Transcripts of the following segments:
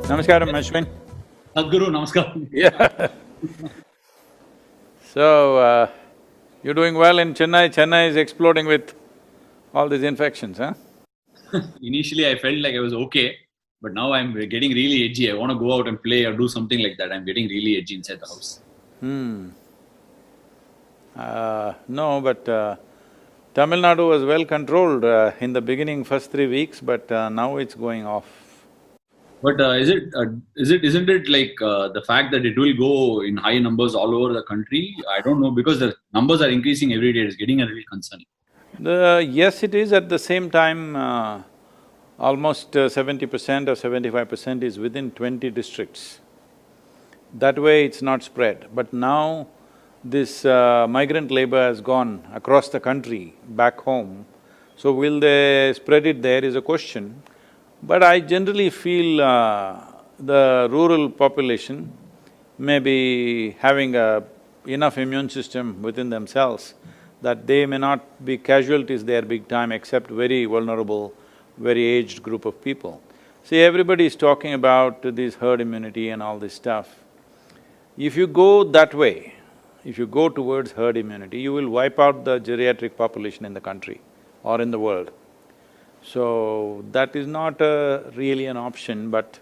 Namaskaram, Ashwin. Sadhguru, namaskar. Yeah. So, you're doing well in Chennai. Chennai is exploding with all these infections, huh? Initially, I felt like I was okay, but now I'm getting really edgy. I want to go out and play or do something like that. I'm getting really edgy inside the house. No, but Tamil Nadu was well controlled in the beginning, first 3 weeks, but now it's going off. But isn't it like the fact that it will go in high numbers all over the country? I don't know, because the numbers are increasing every day. It's getting a little concerning. Yes, it is. At the same time, almost 70% or 75% is within 20 districts. That way it's not spread. But now this migrant labor has gone across the country, back home. So will they spread it there is a question. But I generally feel the rural population may be having enough immune system within themselves that they may not be casualties there big time except very vulnerable, very aged group of people. See, everybody is talking about this herd immunity and all this stuff. If you go that way, if you go towards herd immunity, you will wipe out the geriatric population in the country or in the world. So, that is not really an option, but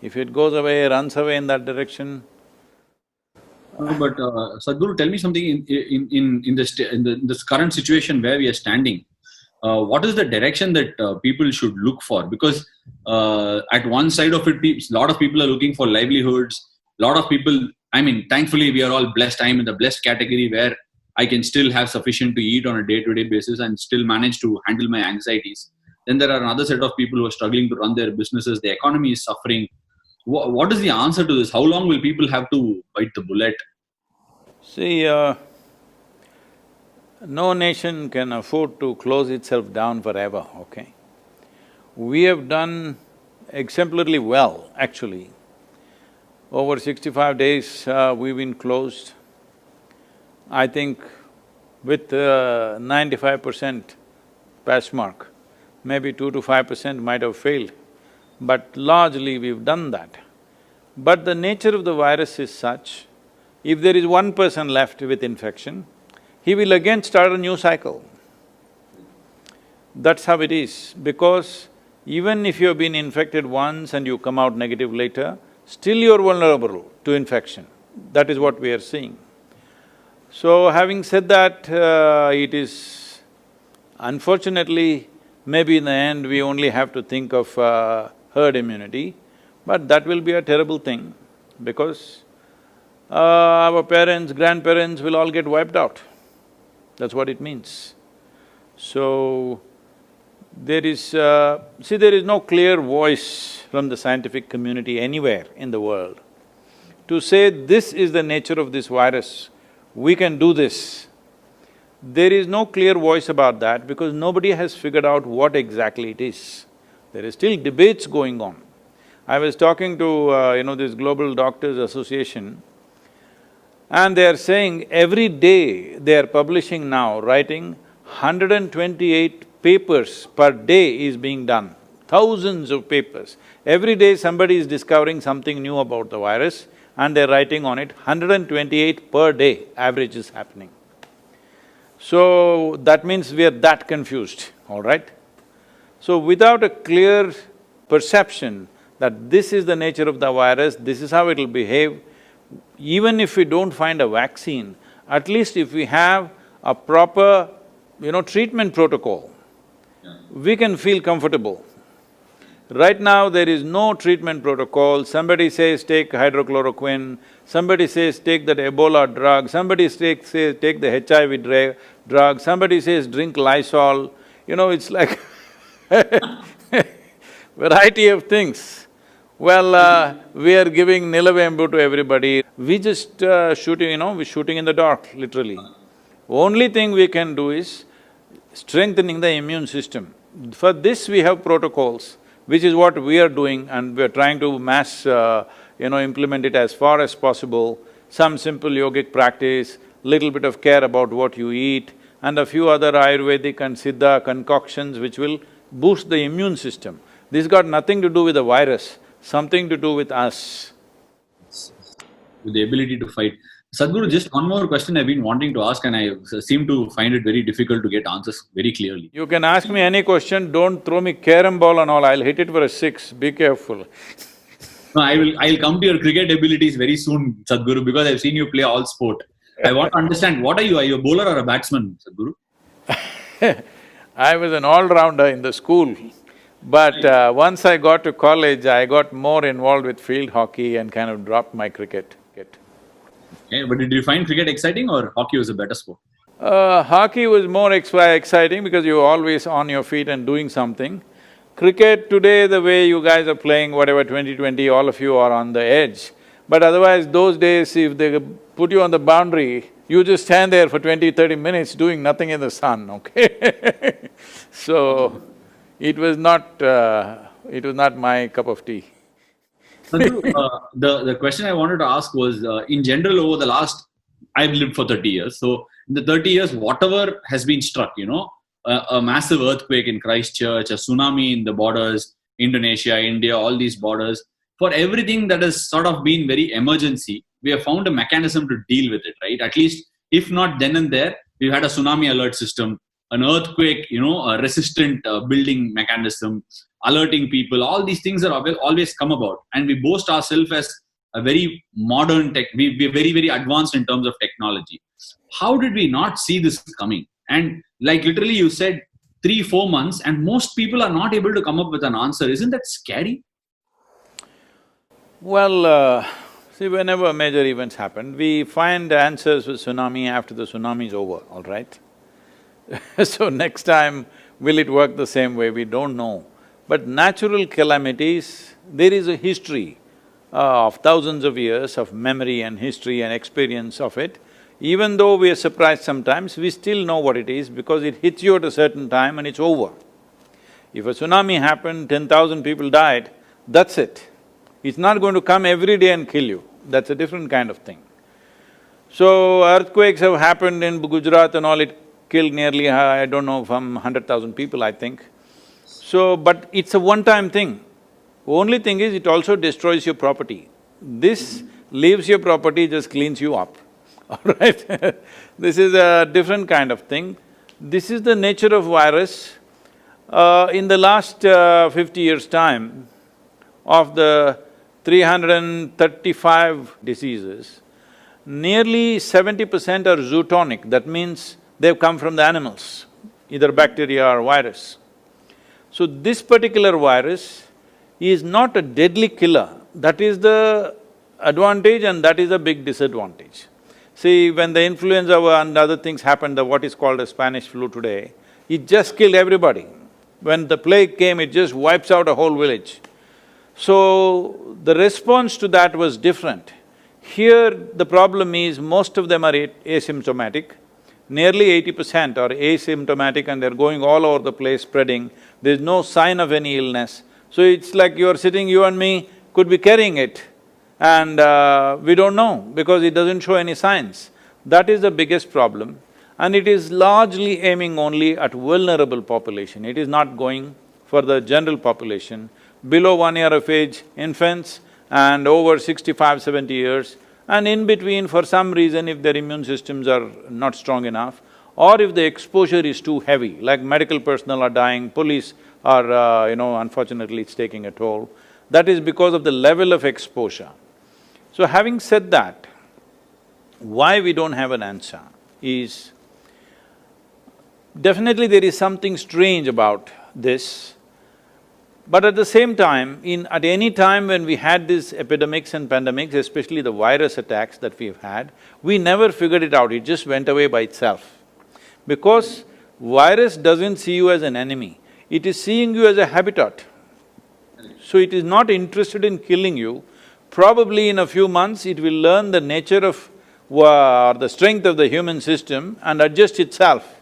if it goes away, runs away in that direction… But Sadhguru, tell me something in this current situation where we are standing. What is the direction that people should look for? Because at one side of it, a lot of people are looking for livelihoods. A lot of people, I mean, thankfully we are all blessed. I'm in the blessed category where I can still have sufficient to eat on a day-to-day basis and still manage to handle my anxieties. Then there are another set of people who are struggling to run their businesses. The economy is suffering. What is the answer to this? How long will people have to bite the bullet? See, no nation can afford to close itself down forever, okay? We have done exemplarily well, actually. Over 65 days, we've been closed. I think with 95% pass mark, maybe 2 to 5% might have failed, but largely we've done that. But the nature of the virus is such, if there is one person left with infection, he will again start a new cycle. That's how it is, because even if you've been infected once and you come out negative later, still you're vulnerable to infection. That is what we are seeing. So having said that, it is… unfortunately, maybe in the end we only have to think of herd immunity, but that will be a terrible thing because our parents, grandparents will all get wiped out. That's what it means. So, there is… see, there is no clear voice from the scientific community anywhere in the world to say this is the nature of this virus, we can do this. There is no clear voice about that because nobody has figured out what exactly it is. There is still debates going on. I was talking to, this Global Doctors Association, and they are saying every day they are publishing now, writing 128 papers per day is being done, thousands of papers. Every day somebody is discovering something new about the virus and they're writing on it, 128 per day average is happening. So, that means we are that confused, all right? So, without a clear perception that this is the nature of the virus, this is how it'll behave, even if we don't find a vaccine, at least if we have a proper, treatment protocol, we can feel comfortable. Right now, there is no treatment protocol. Somebody says take hydrochloroquine, somebody says take that Ebola drug, somebody says take the HIV drug, somebody says drink Lysol, it's like variety of things. Well, we are giving Nilavembu to everybody. We just shooting, we're shooting in the dark, literally. Only thing we can do is strengthening the immune system. For this we have protocols, which is what we are doing, and we are trying to mass, implement it as far as possible. Some simple yogic practice, little bit of care about what you eat, and a few other Ayurvedic and Siddha concoctions which will boost the immune system. This got nothing to do with the virus. something to do with us. With the ability to fight. Sadhguru, just one more question I've been wanting to ask, and I seem to find it very difficult to get answers very clearly. You can ask me any question, don't throw me carom ball and all, I'll hit it for a 6, be careful. No, I'll come to your cricket abilities very soon, Sadhguru, because I've seen you play all sport. I want to understand, what are you? Are you a bowler or a batsman, Sadhguru? I was an all-rounder in the school, but once I got to college, I got more involved with field hockey and kind of dropped my cricket. Okay, but did you find cricket exciting or hockey was a better sport? Hockey was more exciting because you were always on your feet and doing something. Cricket today, the way you guys are playing, whatever 2020, all of you are on the edge. But otherwise, those days, if they put you on the boundary, you just stand there for 20–30 minutes doing nothing in the sun, okay? So, it was not my cup of tea. Sadhguru, the question I wanted to ask was, in general, over the last… I've lived for 30 years, so in the 30 years, whatever has been struck, a massive earthquake in Christchurch, a tsunami in the borders, Indonesia, India, all these borders, for everything that has sort of been very emergency, we have found a mechanism to deal with it, right? At least, if not then and there, we've had a tsunami alert system, an earthquake, a resistant building mechanism, alerting people. All these things are always come about, and we boast ourselves as a very modern tech. We're very, very advanced in terms of technology. How did we not see this coming? And like literally you said, 3–4 months, and most people are not able to come up with an answer. Isn't that scary? Well, see, whenever major events happen, we find answers with tsunami after the tsunami is over, all right? So next time, will it work the same way? We don't know. But natural calamities, there is a history of thousands of years of memory and history and experience of it. Even though we are surprised sometimes, we still know what it is because it hits you at a certain time and it's over. If a tsunami happened, 10,000 people died, that's it. It's not going to come every day and kill you, that's a different kind of thing. So, earthquakes have happened in Gujarat and all, it killed nearly, I don't know, from 100,000 people, I think. So, but it's a one-time thing. Only thing is, it also destroys your property. This leaves your property, just cleans you up, all right? This is a different kind of thing. This is the nature of virus. In the last 50 years' time, of the 335 diseases, nearly 70% are zootonic, that means they've come from the animals, either bacteria or virus. So this particular virus is not a deadly killer, that is the advantage and that is a big disadvantage. See, when the influenza and other things happened, what is called a Spanish flu today, it just killed everybody. When the plague came, it just wipes out a whole village. So, the response to that was different. Here, the problem is most of them are asymptomatic. Nearly 80% are asymptomatic and they're going all over the place spreading. There's no sign of any illness. So it's like you're sitting, you and me could be carrying it and we don't know because it doesn't show any signs. That is the biggest problem, and it is largely aiming only at vulnerable population. It is not going for the general population. Below 1 year of age, infants, and over 65, 70 years, and in between for some reason if their immune systems are not strong enough, or if the exposure is too heavy, like medical personnel are dying, police are, unfortunately it's taking a toll, that is because of the level of exposure. So having said that, why we don't have an answer is, definitely there is something strange about this, but at the same time, at any time when we had these epidemics and pandemics, especially the virus attacks that we've had, we never figured it out, it just went away by itself. Because virus doesn't see you as an enemy, it is seeing you as a habitat. So it is not interested in killing you. Probably in a few months, it will learn the nature of or the strength of the human system and adjust itself,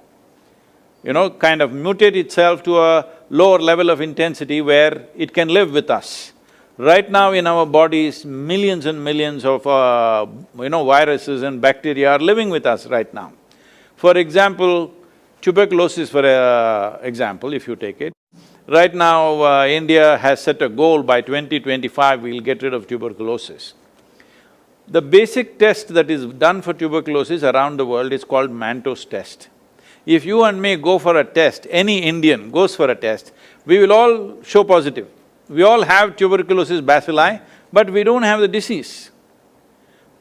kind of mutate itself to a lower level of intensity where it can live with us. Right now in our bodies, millions and millions of, viruses and bacteria are living with us right now. For example, tuberculosis for example, if you take it, Right now, India has set a goal by 2025, we'll get rid of tuberculosis. The basic test that is done for tuberculosis around the world is called Mantoux test. If you and me go for a test, any Indian goes for a test, we will all show positive. We all have tuberculosis bacilli, but we don't have the disease.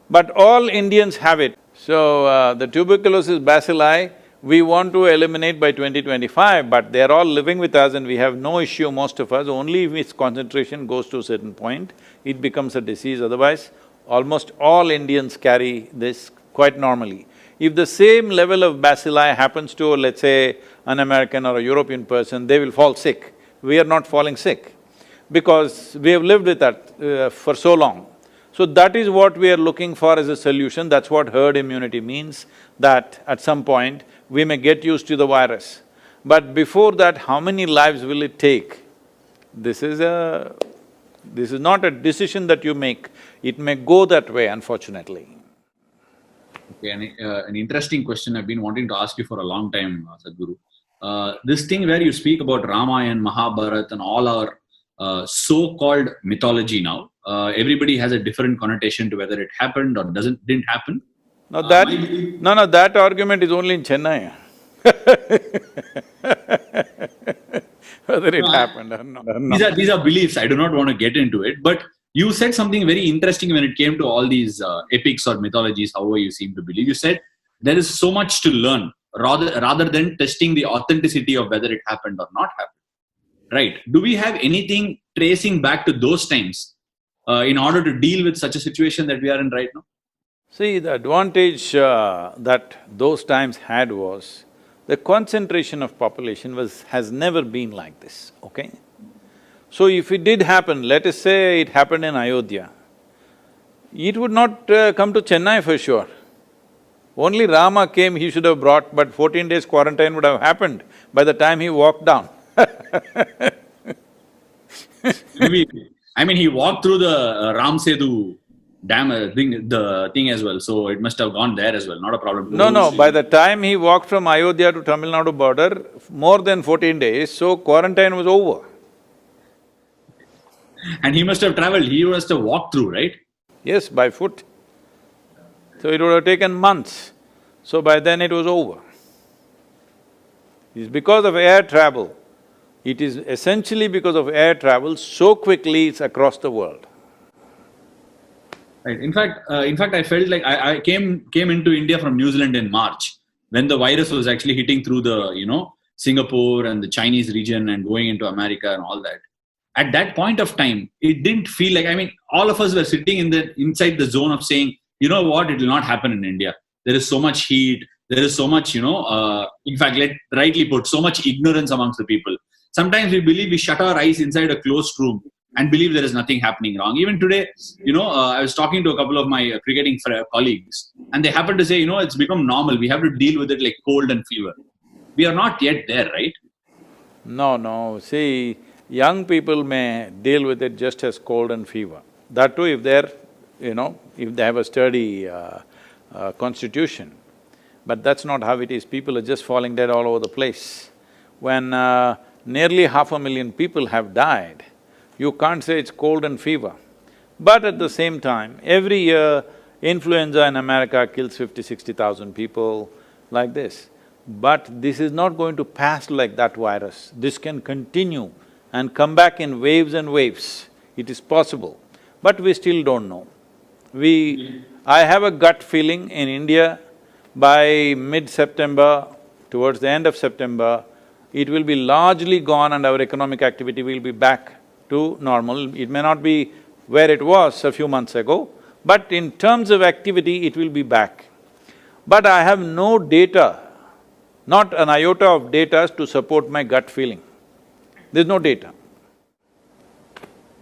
But all Indians have it. So, the tuberculosis bacilli, we want to eliminate by 2025, but they're all living with us and we have no issue, most of us. Only if its concentration goes to a certain point, it becomes a disease. Otherwise, almost all Indians carry this quite normally. If the same level of bacilli happens to, let's say, an American or a European person, they will fall sick. We are not falling sick because we have lived with that for so long. So that is what we are looking for as a solution, that's what herd immunity means, that at some point we may get used to the virus. But before that, how many lives will it take? This is not a decision that you make, it may go that way, unfortunately. Okay, an interesting question I've been wanting to ask you for a long time, Sadhguru. This thing where you speak about Ramayana, Mahabharata and all our so-called mythology now, everybody has a different connotation to whether it happened or didn't happen. No, that argument is only in Chennai. Whether it happened or not. These are beliefs, I do not want to get into it, but you said something very interesting when it came to all these epics or mythologies, however you seem to believe. You said there is so much to learn rather than testing the authenticity of whether it happened or not happened. Right. Do we have anything tracing back to those times in order to deal with such a situation that we are in right now? See, the advantage that those times had was, the concentration of population has never been like this, okay? So if it did happen, let us say it happened in Ayodhya, it would not come to Chennai for sure. Only Rama came, he should have brought, but 14 days quarantine would have happened by the time he walked down. Maybe, he walked through the Ram Setu dam the thing as well, so it must have gone there as well, not a problem. No, by the time he walked from Ayodhya to Tamil Nadu border, more than 14 days, so quarantine was over. And he must have traveled, he must have walked through, right? Yes, by foot. So it would have taken months, so by then it was over. It's because of air travel. It is essentially because of air travel, so quickly it's across the world. Right. In fact, I felt like I came into India from New Zealand in March when the virus was actually hitting through the, Singapore and the Chinese region and going into America and all that. At that point of time, it didn't feel like, all of us were sitting inside the zone of saying, you know what, it will not happen in India. There is so much heat, there is so much, in fact, rightly put, so much ignorance amongst the people. Sometimes we believe we shut our eyes inside a closed room and believe there is nothing happening wrong. Even today, I was talking to a couple of my cricketing colleagues and they happen to say, it's become normal. We have to deal with it like cold and fever. We are not yet there, right? No. See, young people may deal with it just as cold and fever. That too if they're, if they have a sturdy constitution. But that's not how it is. People are just falling dead all over the place. When nearly 500,000 people have died, you can't say it's cold and fever. But at the same time, every year, influenza in America kills 50,000–60,000 people, like this. But this is not going to pass like that virus. This can continue and come back in waves and waves. It is possible, but we still don't know. I have a gut feeling in India, by mid-September, towards the end of September, it will be largely gone and our economic activity will be back to normal. It may not be where it was a few months ago, but in terms of activity, it will be back. But I have no data, not an iota of data to support my gut feeling. There's no data.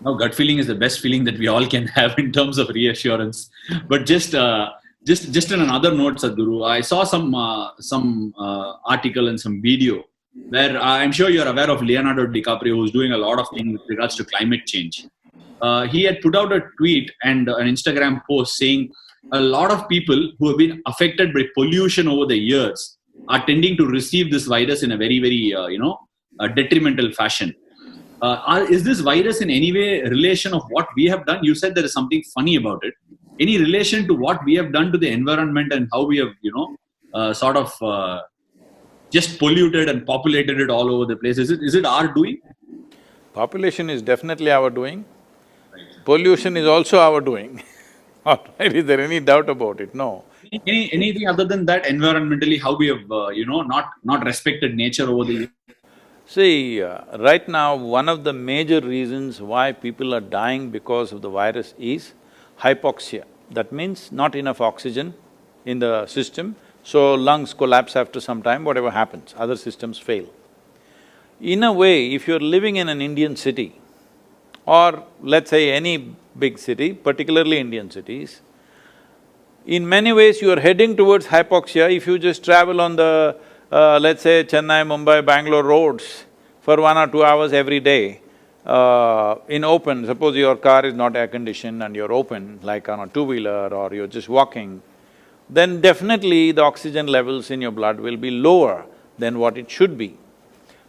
Now, gut feeling is the best feeling that we all can have in terms of reassurance. But just on another note, Sadhguru, I saw some article and some video where I'm sure you're aware of Leonardo DiCaprio, who's doing a lot of things with regards to climate change. He had put out a tweet and an Instagram post saying a lot of people who have been affected by pollution over the years are tending to receive this virus in a very, very, detrimental fashion. Is this virus in any way a relation of what we have done? You said there is something funny about it. Any relation to what we have done to the environment and how we have, just polluted and populated it all over the place? Is it our doing? Population is definitely our doing. Pollution is also our doing. All right, is there any doubt about it? No. Anything other than that environmentally, how we have, not respected nature over the years? See, right now, one of the major reasons why people are dying because of the virus is hypoxia. That means not enough oxygen in the system, so lungs collapse after some time, whatever happens, other systems fail. In a way, if you're living in an Indian city, or let's say any big city, particularly Indian cities, in many ways you are heading towards hypoxia if you just travel on the, let's say Chennai, Mumbai, Bangalore roads for 1 or 2 hours every day, in open, suppose your car is not air-conditioned and you're open, like on a two-wheeler or you're just walking, then definitely the oxygen levels in your blood will be lower than what it should be.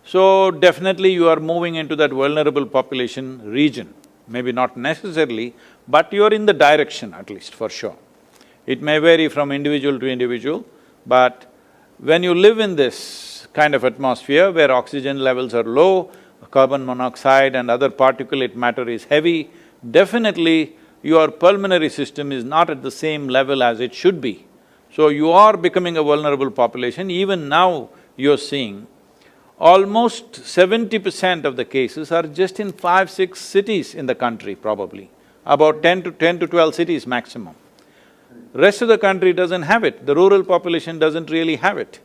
So definitely you are moving into that vulnerable population region. Maybe not necessarily, but you're in the direction at least, for sure. It may vary from individual to individual, but when you live in this kind of atmosphere where oxygen levels are low, carbon monoxide and other particulate matter is heavy, definitely your pulmonary system is not at the same level as it should be. So you are becoming a vulnerable population. Even now you're seeing almost 70% of the cases are just in 5-6 cities in the country probably, about 10 to 12 cities maximum. Rest of the country doesn't have it, the rural population doesn't really have it.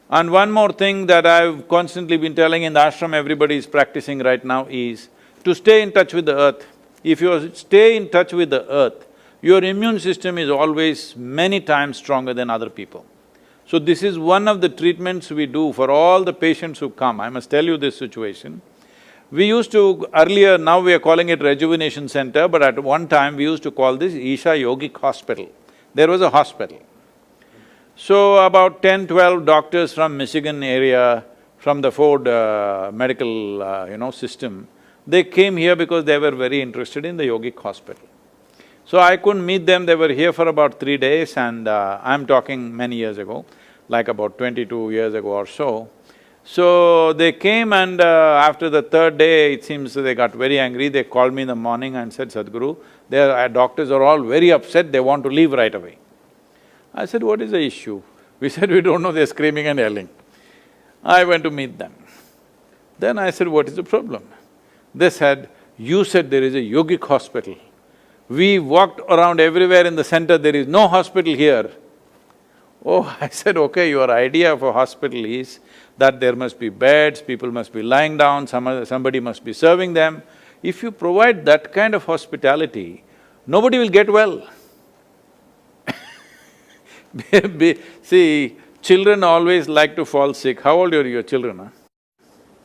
And one more thing that I've constantly been telling in the ashram, everybody is practicing right now is to stay in touch with the earth. If you stay in touch with the earth, your immune system is always many times stronger than other people. So this is one of the treatments we do for all the patients who come. I must tell you this situation. We used to… earlier, now we are calling it Rejuvenation Center, but at one time we used to call this Isha Yogic Hospital. There was a hospital. So about 10-12 doctors from Michigan area, from the Ford medical system, they came here because they were very interested in the yogic hospital. So I couldn't meet them, they were here for about 3 days and I'm talking many years ago, like about 22 years ago or so. So they came and after the third day, it seems they got very angry, they called me in the morning and said, Sadhguru, their doctors are all very upset, they want to leave right away. I said, what is the issue? We said, we don't know, they're screaming and yelling. I went to meet them. Then I said, what is the problem? They said, you said there is a yogic hospital. We walked around everywhere in the center, there is no hospital here. Oh, I said, okay, your idea of a hospital is that there must be beds, people must be lying down, somebody must be serving them. If you provide that kind of hospitality, nobody will get well. See, children always like to fall sick. How old are your children, huh?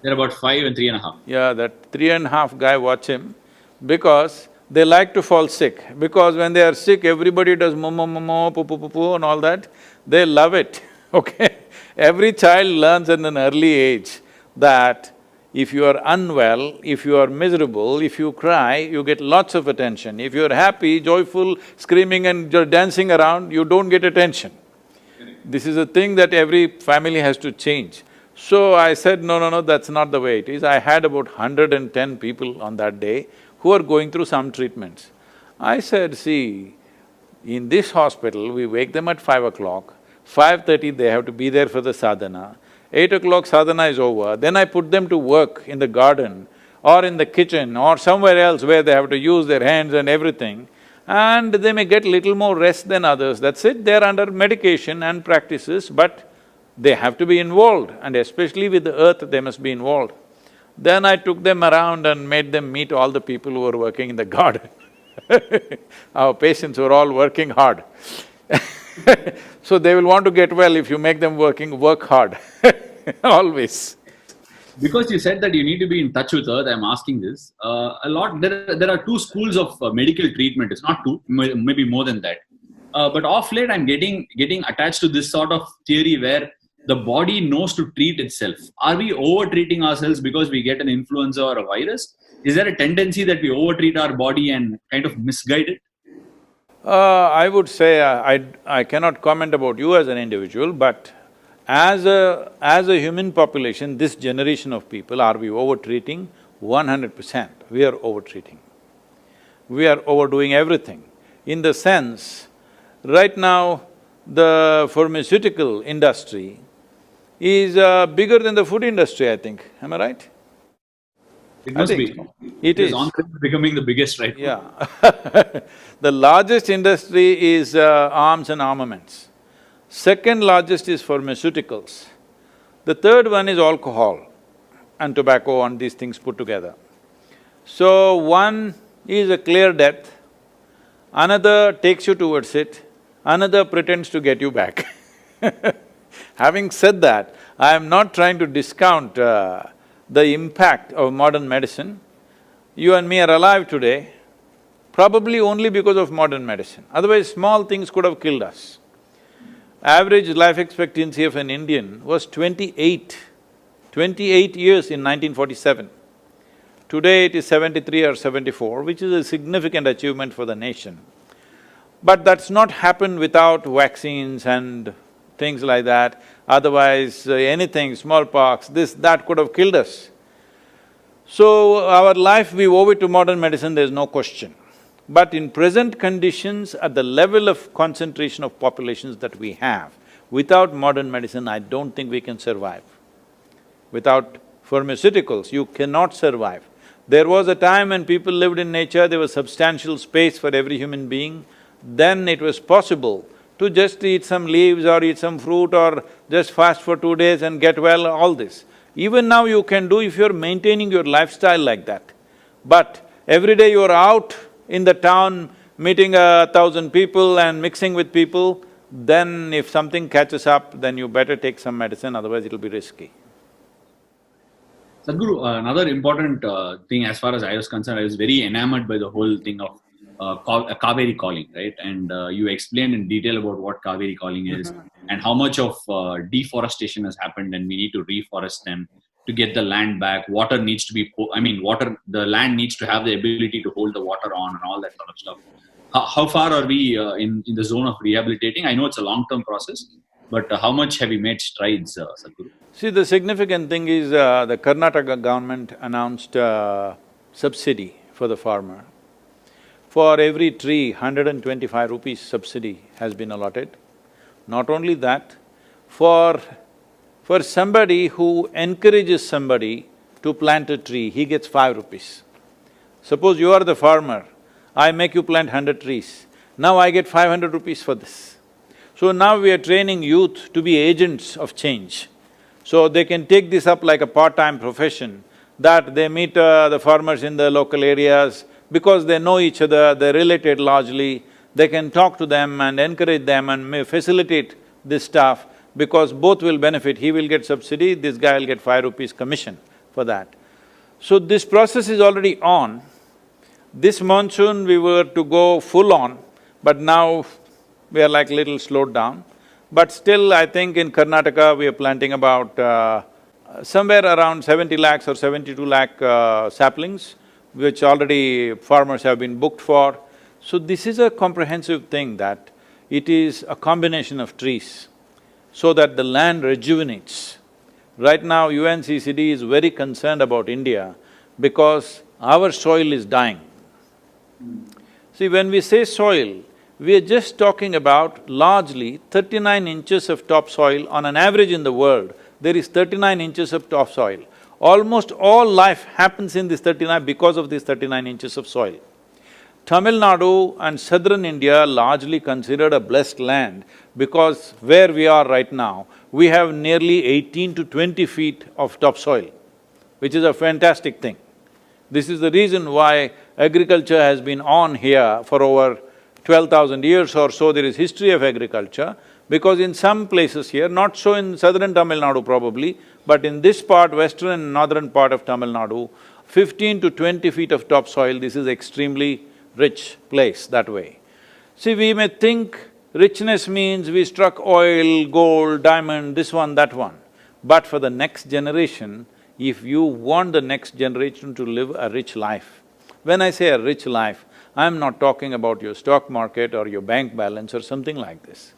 They're about 5 and 3.5. Yeah, that 3.5 guy, watch him, because they like to fall sick. Because when they are sick, everybody does mo, poo, poo, poo, poo and all that. They love it, okay? Every child learns at an early age that if you are unwell, if you are miserable, if you cry, you get lots of attention. If you're happy, joyful, screaming and you're dancing around, you don't get attention. This is a thing that every family has to change. So I said, no, that's not the way it is. I had about 110 people on that day who are going through some treatments. I said, see, in this hospital, we wake them at 5 o'clock, 5:30 they have to be there for the sadhana, 8 o'clock sadhana is over, then I put them to work in the garden or in the kitchen or somewhere else where they have to use their hands and everything, and they may get little more rest than others, that's it, they're under medication and practices, but they have to be involved, and especially with the earth, they must be involved. Then I took them around and made them meet all the people who were working in the garden. Our patients were all working hard. So they will want to get well if you make them work hard, always. Because you said that you need to be in touch with earth, I'm asking this. There are two schools of medical treatment, it's not two, maybe more than that. But off late I'm getting attached to this sort of theory where the body knows to treat itself. Are we over treating ourselves because we get an influenza or a virus? Is there a tendency that we over treat our body and kind of misguide it? I would say I cannot comment about you as an individual, but as a human population, this generation of people, are we over-treating? 100%, we are over-treating. We are overdoing everything. In the sense, right now, the pharmaceutical industry is bigger than the food industry, I think. Am I right? It I must think be. it It is is. on becoming the biggest right now. Yeah. The largest industry is arms and armaments. Second largest is pharmaceuticals. The third one is alcohol and tobacco and these things put together. So one is a clear death, another takes you towards it, another pretends to get you back. Having said that, I am not trying to discount the impact of modern medicine. You and me are alive today, probably only because of modern medicine. Otherwise, small things could have killed us. Average life expectancy of an Indian was 28 years in 1947. Today it is 73 or 74, which is a significant achievement for the nation. But that's not happened without vaccines and things like that. Otherwise, anything, smallpox, this, that could have killed us. So, our life, we owe it to modern medicine, there's no question. But in present conditions, at the level of concentration of populations that we have, without modern medicine, I don't think we can survive. Without pharmaceuticals, you cannot survive. There was a time when people lived in nature, there was substantial space for every human being, then it was possible to just eat some leaves or eat some fruit or just fast for 2 days and get well, all this. Even now you can do if you're maintaining your lifestyle like that. But every day you're out in the town, meeting 1,000 people and mixing with people, then if something catches up, then you better take some medicine, otherwise it'll be risky. Sadhguru, another important thing as far as I was concerned, I was very enamored by the whole thing of Kaveri calling, right? And you explained in detail about what Kaveri calling is and how much of deforestation has happened, and we need to reforest them to get the land back. Water needs to be, the land needs to have the ability to hold the water on and all that sort of stuff. How far are we in the zone of rehabilitating? I know it's a long-term process, but how much have we made strides, Sadhguru? See, the significant thing is the Karnataka government announced subsidy for the farmer. For every tree, 125 rupees subsidy has been allotted. Not only that, for somebody who encourages somebody to plant a tree, he gets 5 rupees. Suppose you are the farmer, I make you plant 100 trees, now I get 500 rupees for this. So now we are training youth to be agents of change. So they can take this up like a part-time profession, that they meet the farmers in the local areas, because they know each other, they're related largely, they can talk to them and encourage them and may facilitate this stuff, because both will benefit. He will get subsidy, this guy will get 5 rupees commission for that. So this process is already on. This monsoon we were to go full on, but now we are like little slowed down. But still, I think in Karnataka we are planting about somewhere around 70 lakhs or 72 lakh saplings, which already farmers have been booked for. So this is a comprehensive thing, that it is a combination of trees so that the land rejuvenates. Right now UNCCD is very concerned about India because our soil is dying. See, when we say soil, we are just talking about largely 39 inches of topsoil. On an average in the world, there is 39 inches of topsoil. Almost all life happens in this 39 because of this 39 inches of soil. Tamil Nadu and southern India largely considered a blessed land because where we are right now, we have nearly 18 to 20 feet of topsoil, which is a fantastic thing. This is the reason why agriculture has been on here for over 12,000 years or so. There is history of agriculture, because in some places here, not so in southern Tamil Nadu probably, but in this part, western and northern part of Tamil Nadu, 15 to 20 feet of topsoil, this is extremely rich place that way. See, we may think Richness means we struck oil, gold, diamond, this one, that one. But for the next generation, if you want the next generation to live a rich life, when I say a rich life, I'm not talking about your stock market or your bank balance or something like this.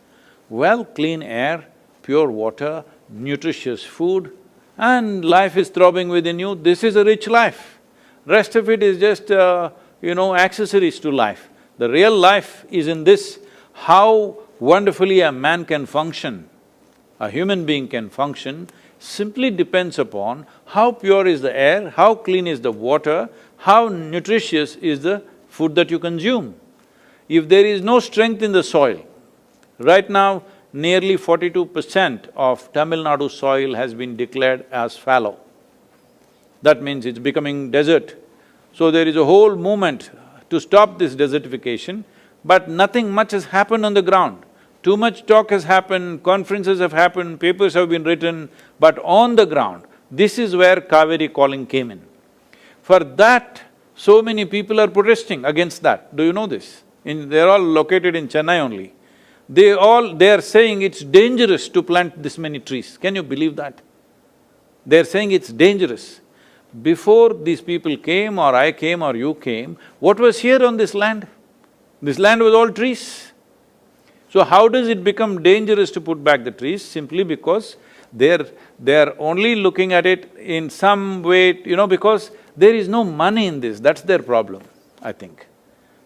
Well, clean air, pure water, nutritious food, and life is throbbing within you, this is a rich life. Rest of it is just, accessories to life. The real life is in this, how wonderfully a man can function, a human being can function, simply depends upon how pure is the air, how clean is the water, how nutritious is the food that you consume. If there is no strength in the soil, right now nearly 42% of Tamil Nadu soil has been declared as fallow. That means it's becoming desert. So there is a whole movement to stop this desertification, but nothing much has happened on the ground. Too much talk has happened, conferences have happened, papers have been written, but on the ground, this is where Kaveri calling came in. For that, so many people are protesting against that. Do you know this? They're all located in Chennai only. They are saying it's dangerous to plant this many trees. Can you believe that? They're saying it's dangerous. Before these people came or I came or you came, what was here on this land? This land was all trees. So how does it become dangerous to put back the trees? Simply because they're only looking at it in some way, because there is no money in this, that's their problem, I think.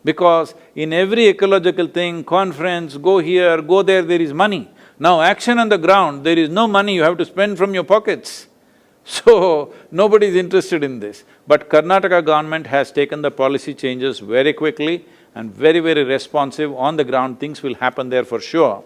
Because in every ecological thing, conference, go here, go there, there is money. Now action on the ground, there is no money, you have to spend from your pockets. So, nobody is interested in this. But Karnataka government has taken the policy changes very quickly and very, very responsive. On the ground, things will happen there for sure.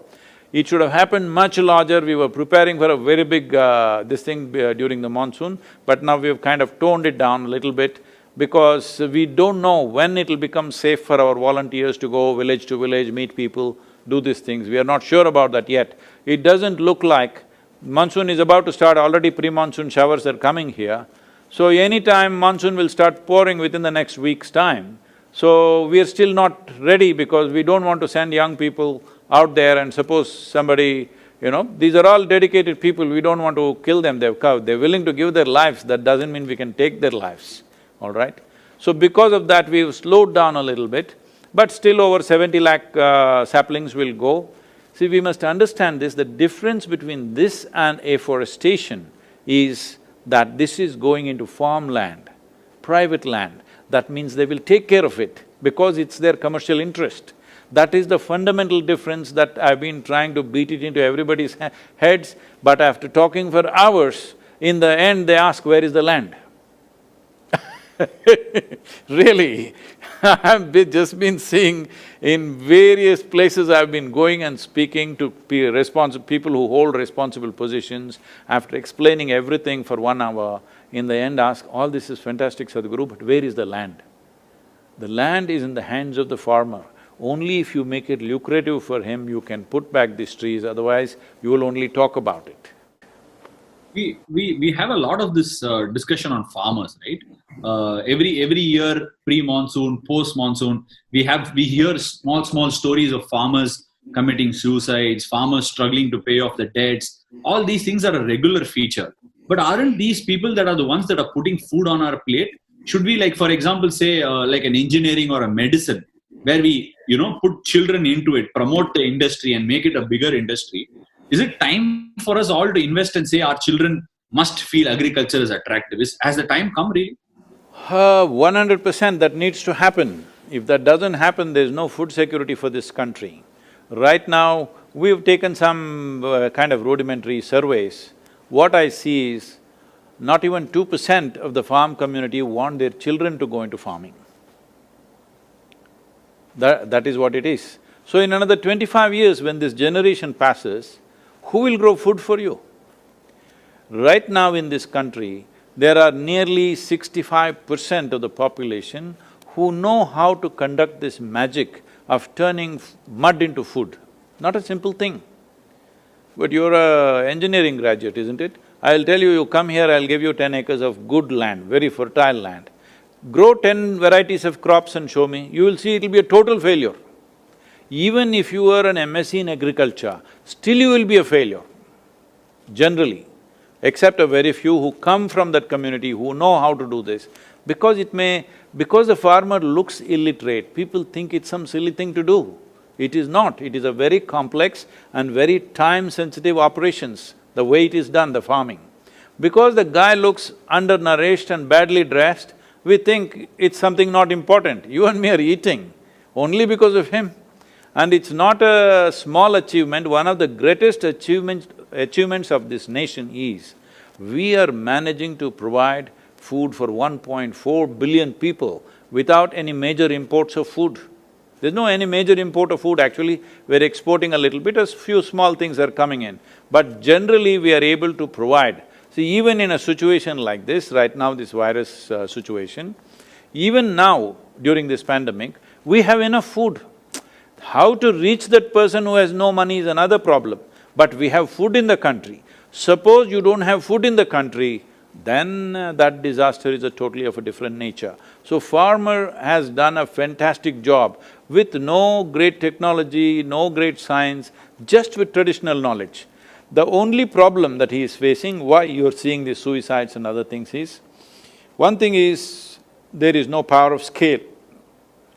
It should have happened much larger. We were preparing for a very big during the monsoon, but now we've kind of toned it down a little bit because we don't know when it'll become safe for our volunteers to go village to village, meet people, do these things. We are not sure about that yet. It doesn't look like… Monsoon is about to start, already pre-monsoon showers are coming here. So anytime monsoon will start pouring within the next week's time. So we are still not ready because we don't want to send young people out there and suppose somebody, these are all dedicated people, we don't want to kill them, they're willing to give their lives, that doesn't mean we can take their lives, all right? So because of that, we've slowed down a little bit, but still over 70 lakh saplings will go. See, we must understand this, the difference between this and afforestation is that this is going into farmland, private land. That means they will take care of it because it's their commercial interest. That is the fundamental difference that I've been trying to beat it into everybody's heads, but after talking for hours, in the end they ask, where is the land? Really, I've just been seeing in various places I've been going and speaking to people who hold responsible positions. After explaining everything for 1 hour, in the end ask, all this is fantastic, Sadhguru, but where is the land? The land is in the hands of the farmer. Only if you make it lucrative for him, you can put back these trees, otherwise you will only talk about it. We have a lot of this discussion on farmers, right? Every year, pre-monsoon, post-monsoon, we hear small stories of farmers committing suicides, farmers struggling to pay off the debts. All these things are a regular feature. But aren't these people that are the ones that are putting food on our plate? Should we, like, for example, say like an engineering or a medicine, where we, put children into it, promote the industry and make it a bigger industry? Is it time for us all to invest and say our children must feel agriculture is attractive? Has the time come really? 100% that needs to happen. If that doesn't happen, there's no food security for this country. Right now, we've taken some kind of rudimentary surveys. What I see is, not even 2% of the farm community want their children to go into farming. That is what it is. So in another 25 years, when this generation passes, who will grow food for you? Right now in this country, there are nearly 65% of the population who know how to conduct this magic of turning mud into food. Not a simple thing. But you're an engineering graduate, isn't it? I'll tell you, you come here, I'll give you 10 acres of good land, very fertile land. Grow 10 varieties of crops and show me, you will see it'll be a total failure. Even if you are an MSc in agriculture, still you will be a failure, generally, except a very few who come from that community, who know how to do this. Because the farmer looks illiterate, people think it's some silly thing to do. It is not, it is a very complex and very time-sensitive operations, the way it is done, the farming. Because the guy looks undernourished and badly dressed, we think it's something not important. You and me are eating only because of him. And it's not a small achievement. One of the greatest achievements of this nation is, we are managing to provide food for 1.4 billion people without any major imports of food. There's no any major import of food, actually, we're exporting a little bit, a few small things are coming in. But generally, we are able to provide. See, even in a situation like this, right now this virus situation, even now, during this pandemic, we have enough food. How to reach that person who has no money is another problem, but we have food in the country. Suppose you don't have food in the country, then that disaster is totally of a different nature. So farmer has done a fantastic job with no great technology, no great science, just with traditional knowledge. The only problem that he is facing, why you're seeing these suicides and other things is, one thing is, there is no power of scale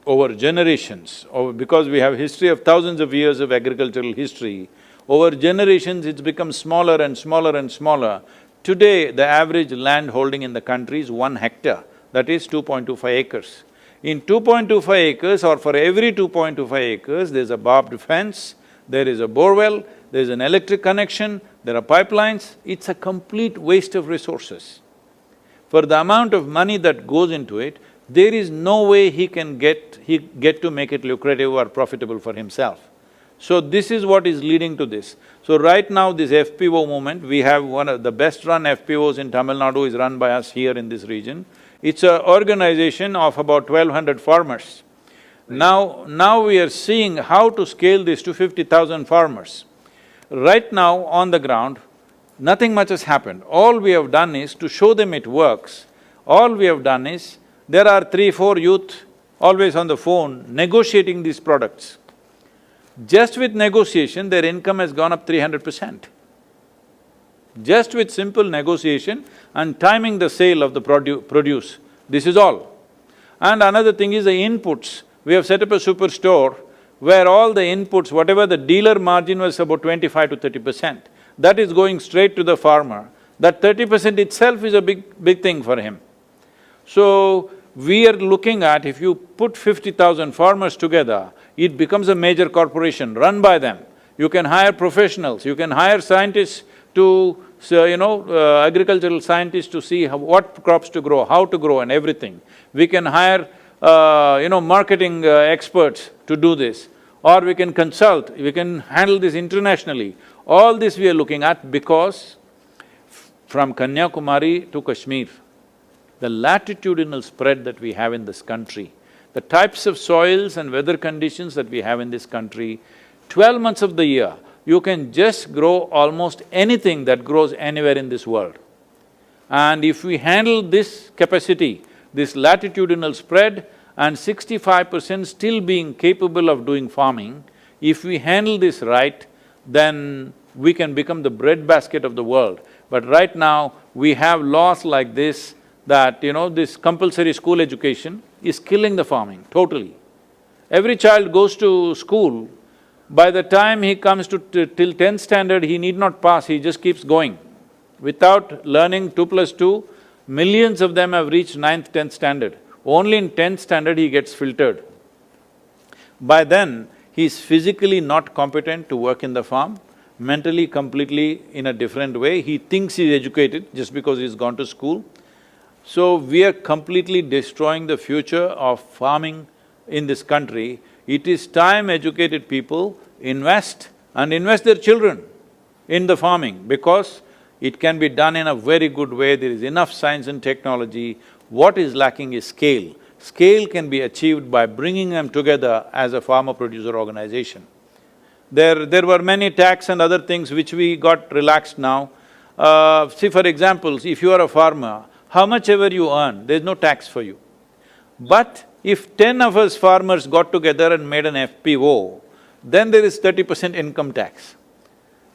over generations, because we have history of thousands of years of agricultural history. Over generations, it's become smaller and smaller and smaller. Today, the average land holding in the country is 1 hectare, that is 2.25 acres. In 2.25 acres, or for every 2.25 acres, there's a barbed fence, there is a borewell, there's an electric connection, there are pipelines. It's a complete waste of resources. For the amount of money that goes into it, there is no way he can get to make it lucrative or profitable for himself. So this is what is leading to this. So right now, this FPO movement, we have one of the best run FPOs in Tamil Nadu is run by us here in this region. It's an organization of about 1,200 farmers. Now we are seeing how to scale this to 50,000 farmers. Right now, on the ground, nothing much has happened. All we have done is to show them it works. All we have done is, there are 3-4 youth always on the phone negotiating these products. Just with negotiation, their income has gone up 300%. Just with simple negotiation and timing the sale of the produce, this is all. And another thing is the inputs. We have set up a superstore where all the inputs, whatever the dealer margin was about 25 to 30%, that is going straight to the farmer. That 30% itself is a big thing for him. So, we are looking at, if you put 50,000 farmers together, it becomes a major corporation run by them. You can hire professionals, you can hire scientists to, agricultural scientists to see what crops to grow, how to grow and everything. We can hire, marketing experts to do this, or we can consult, we can handle this internationally. All this we are looking at because from Kanyakumari to Kashmir, the latitudinal spread that we have in this country, the types of soils and weather conditions that we have in this country, 12 months of the year, you can just grow almost anything that grows anywhere in this world. And if we handle this capacity, this latitudinal spread, and 65% still being capable of doing farming, if we handle this right, then we can become the breadbasket of the world. But right now, we have laws like this, that, this compulsory school education is killing the farming, totally. Every child goes to school, by the time he comes to till 10th standard, he need not pass, he just keeps going. Without learning 2+2, millions of them have reached 9th, 10th standard. Only in 10th standard he gets filtered. By then, he is physically not competent to work in the farm, mentally completely in a different way. He thinks he's educated just because he's gone to school. So, we are completely destroying the future of farming in this country. It is time educated people invest and invest their children in the farming, because it can be done in a very good way, there is enough science and technology. What is lacking is scale. Scale can be achieved by bringing them together as a farmer-producer organization. There were many tax and other things which we got relaxed now. See, for example, if you are a farmer, how much ever you earn, there's no tax for you. But if 10 of us farmers got together and made an FPO, then there is 30% income tax.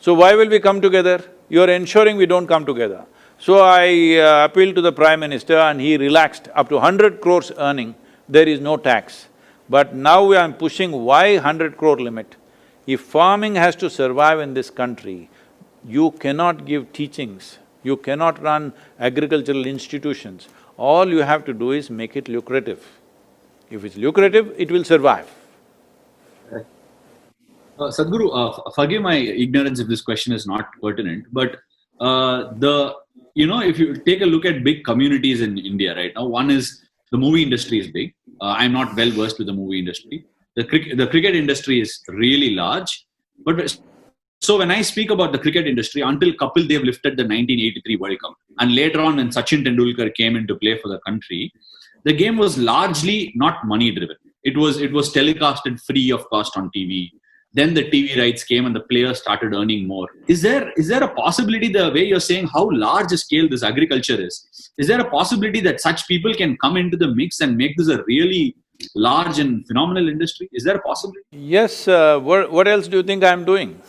So why will we come together? You are ensuring we don't come together. So I appealed to the Prime Minister and he relaxed up to 100 crores earning, there is no tax. But now I'm pushing why 100 crore limit? If farming has to survive in this country, you cannot give teachings, you cannot run agricultural institutions. All you have to do is make it lucrative. If it's lucrative, it will survive. Sadhguru, forgive my ignorance if this question is not pertinent, but if you take a look at big communities in India right now, one is the movie industry is big. I'm not well versed with the movie industry. The cricket industry is really large. But so when I speak about the cricket industry, until Kapil Dev lifted the 1983 World Cup, and later on when Sachin Tendulkar came into play for the country, the game was largely not money driven. It was telecasted free of cost on TV. Then the TV rights came and the players started earning more. Is there a possibility, the way you're saying how large a scale this agriculture is there a possibility that such people can come into the mix and make this a really large and phenomenal industry? Is there a possibility? Yes, what else do you think I'm doing?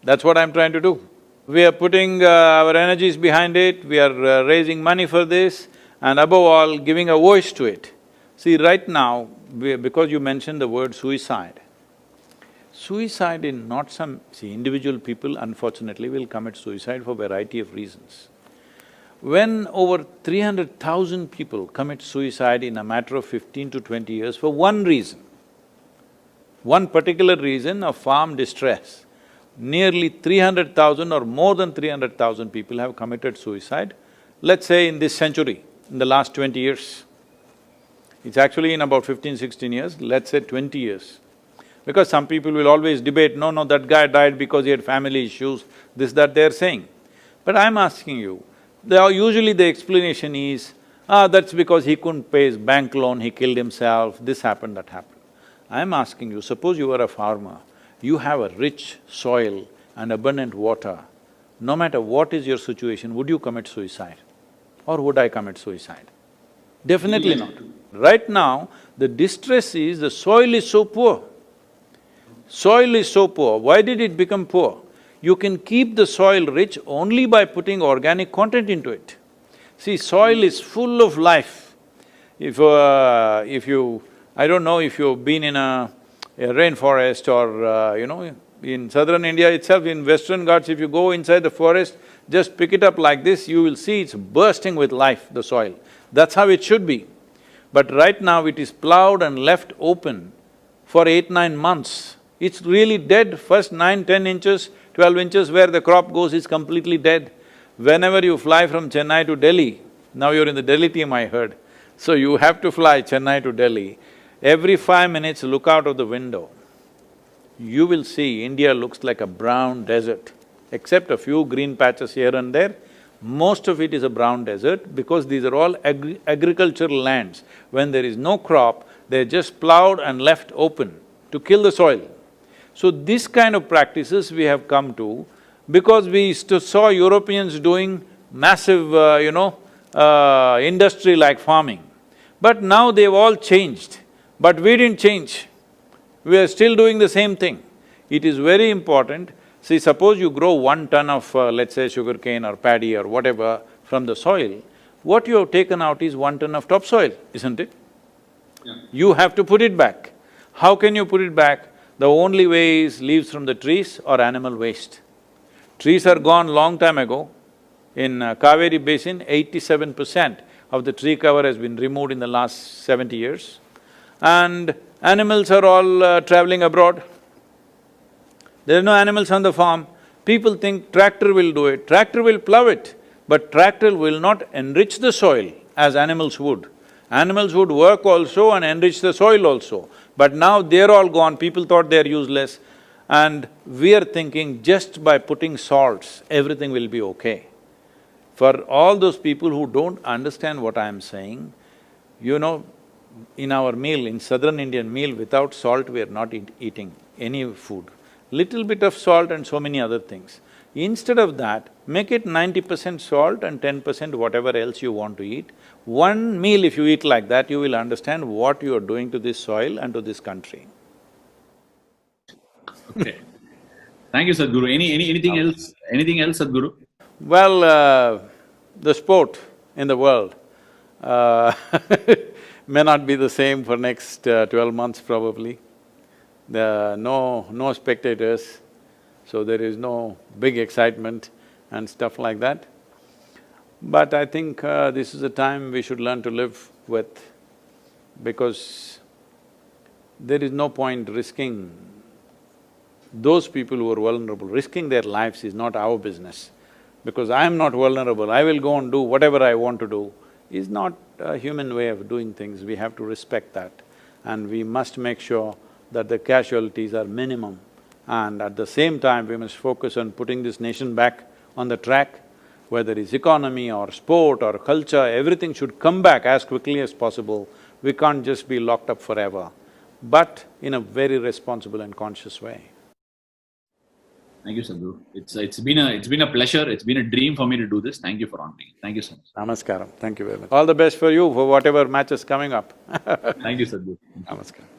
That's what I'm trying to do. We are putting our energies behind it, we are raising money for this, and above all, giving a voice to it. See, right now, because you mentioned the word suicide, suicide in not some… See, individual people unfortunately will commit suicide for a variety of reasons. When over 300,000 people commit suicide in a matter of 15 to 20 years for one reason, one particular reason of farm distress, nearly 300,000 or more than 300,000 people have committed suicide, let's say in this century, in the last 20 years. It's actually in about 15, 16 years, let's say 20 years. Because some people will always debate, no, that guy died because he had family issues, this, that they're saying. But I'm asking you, usually the explanation is, that's because he couldn't pay his bank loan, he killed himself, this happened, that happened. I'm asking you, suppose you are a farmer, you have a rich soil and abundant water, no matter what is your situation, would you commit suicide? Or would I commit suicide? Definitely not. Right now, the distress is the soil is so poor. Soil is so poor. Why did it become poor? You can keep the soil rich only by putting organic content into it. See, soil is full of life. If you… I don't know if you've been in a rainforest or, in southern India itself, in Western Ghats, if you go inside the forest, just pick it up like this, you will see it's bursting with life, the soil. That's how it should be. But right now it is plowed and left open for 8, 9 months. It's really dead. First 9, 10 inches, 12 inches where the crop goes is completely dead. Whenever you fly from Chennai to Delhi, now you're in the Delhi team, I heard, so you have to fly Chennai to Delhi, every 5 minutes look out of the window. You will see India looks like a brown desert, except a few green patches here and there. Most of it is a brown desert because these are all agricultural lands. When there is no crop, they're just plowed and left open to kill the soil. So this kind of practices we have come to because we saw Europeans doing massive, industry like farming. But now they've all changed, but we didn't change. We are still doing the same thing. It is very important. See, suppose you grow 1 ton of, let's say, sugarcane or paddy or whatever from the soil, what you have taken out is 1 ton of topsoil, isn't it? Yeah. You have to put it back. How can you put it back? The only way is leaves from the trees or animal waste. Trees are gone long time ago. In Kaveri Basin, 87% of the tree cover has been removed in the last 70 years. And animals are all traveling abroad. There are no animals on the farm. People think tractor will do it, tractor will plow it, but tractor will not enrich the soil as animals would. Animals would work also and enrich the soil also. But now they're all gone, people thought they're useless, and we are thinking just by putting salts, everything will be okay. For all those people who don't understand what I'm saying, in our meal, in southern Indian meal, without salt we are not eating any food. Little bit of salt and so many other things. Instead of that, make it 90% salt and 10% whatever else you want to eat. One meal if you eat like that, you will understand what you are doing to this soil and to this country. Okay. Thank you, Sadhguru. Anything else? Anything else, Sadhguru? Well, the sport in the world uh, may not be the same for next 12 months probably. There are no spectators, so there is no big excitement and stuff like that. But I think this is a time we should learn to live with, because there is no point risking those people who are vulnerable. Risking their lives is not our business. Because I am not vulnerable, I will go and do whatever I want to do, is not a human way of doing things. We have to respect that. And we must make sure that the casualties are minimum. And at the same time, we must focus on putting this nation back on the track, whether it's economy or sport or culture, everything should come back as quickly as possible. We can't just be locked up forever, but in a very responsible and conscious way. Thank you, Sadhguru. It's been a pleasure. It's been a dream for me to do this. Thank you for honoring. Thank you so much. Namaskaram, thank you very much. All the best for you for whatever match is coming up. Thank you, Sadhguru. Namaskaram.